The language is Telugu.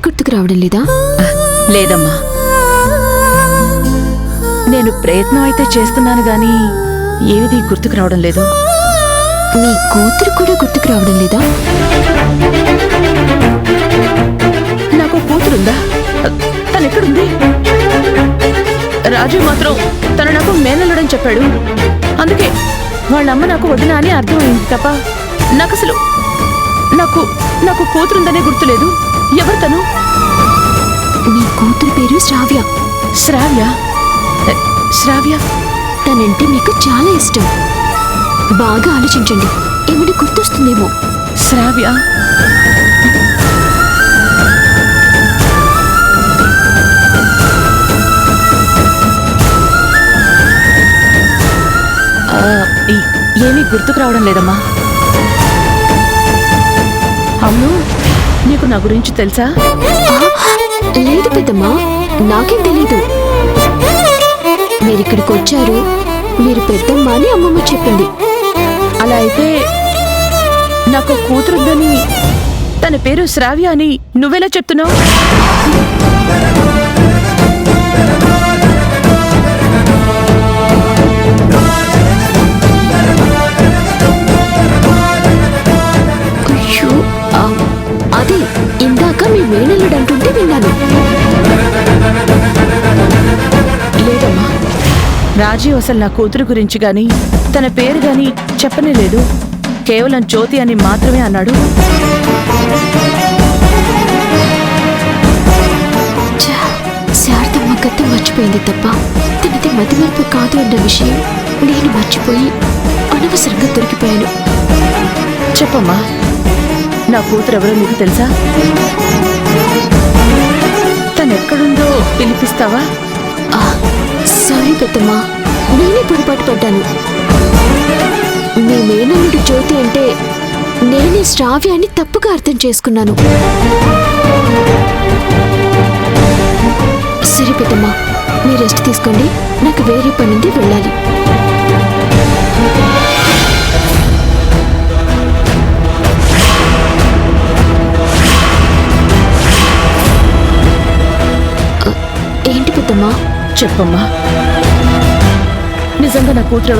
గుర్తుకు రావడం లేదా? లేదమ్మా, నేను ప్రయత్నం అయితే చేస్తున్నాను గాని ఏది గుర్తుకు రావడం లేదు. మీ కూతురు కూడా గుర్తుకు రావడం లేదా? నాకు కూతురుందా? తనెక్కడుంది? రాజు మాత్రం తను నాకు మేనల్లుడని చెప్పాడు. అందుకే వాళ్ళమ్మ నాకు వదిన అని అర్థమైంది తప్ప నాకసలు నాకు కూతురుందనే గుర్తులేదు. ఎవరు తను? మీ కూతురు పేరు శ్రావ్య. శ్రావ్య? శ్రావ్య తనంటే మీకు చాలా ఇష్టం. బాగా ఆలోచించండి, ఏమిటి గుర్తొస్తుందేమో. శ్రావ్య ఏమీ గుర్తుకు రావడం లేదమ్మా. అవును, నీకు నా గురించి తెలుసా? లేదు పెద్దమ్మా, నాకేం తెలీదు. మీరిక్కడికి వచ్చారు, మీరు పెద్దమ్మ అని అమ్మమ్మ చెప్పింది. అలా అయితే నాకు కూతురుందని, తన పేరు శ్రావ్య అని నువ్వెలా చెప్తున్నావు? అయ్యో, అదే ఇందాక మీ మేనల్లుడు అంటుంటే విన్నాను. లేదమ్మా, రాజీవ్ అసలు నా కూతురు గురించి గాని తన పేరు గాని చెప్పనే లేదు. కేవలం జ్యోతి అని మాత్రమే అన్నాడు. శారదమ్మ గతం మర్చిపోయింది తప్ప తనది మతిమరుపు కాదు అన్న విషయం నేను మర్చిపోయి అనవసరంగా దొరికిపోయాను. చెప్పమ్మా, నా కూతురు ఎవరో నీకు తెలుసా? తనెక్కడుందో పిలిపిస్తావా? సారీ పెద్దమ్మా, నేనే పొరపాటు పడ్డాను. మీ మేనల్లుడు జ్యోతి అంటే నేనే శ్రావ్య అని తప్పుగా అర్థం చేసుకున్నాను. సరే పెద్దమ్మా, మీరు రెస్ట్ తీసుకోండి, నాకు వేరే పని ఉంది, వెళ్ళాలి. ఏంటి పెద్దమ్మా? చెప్పమ్మా, నిజంగా నా కూతురు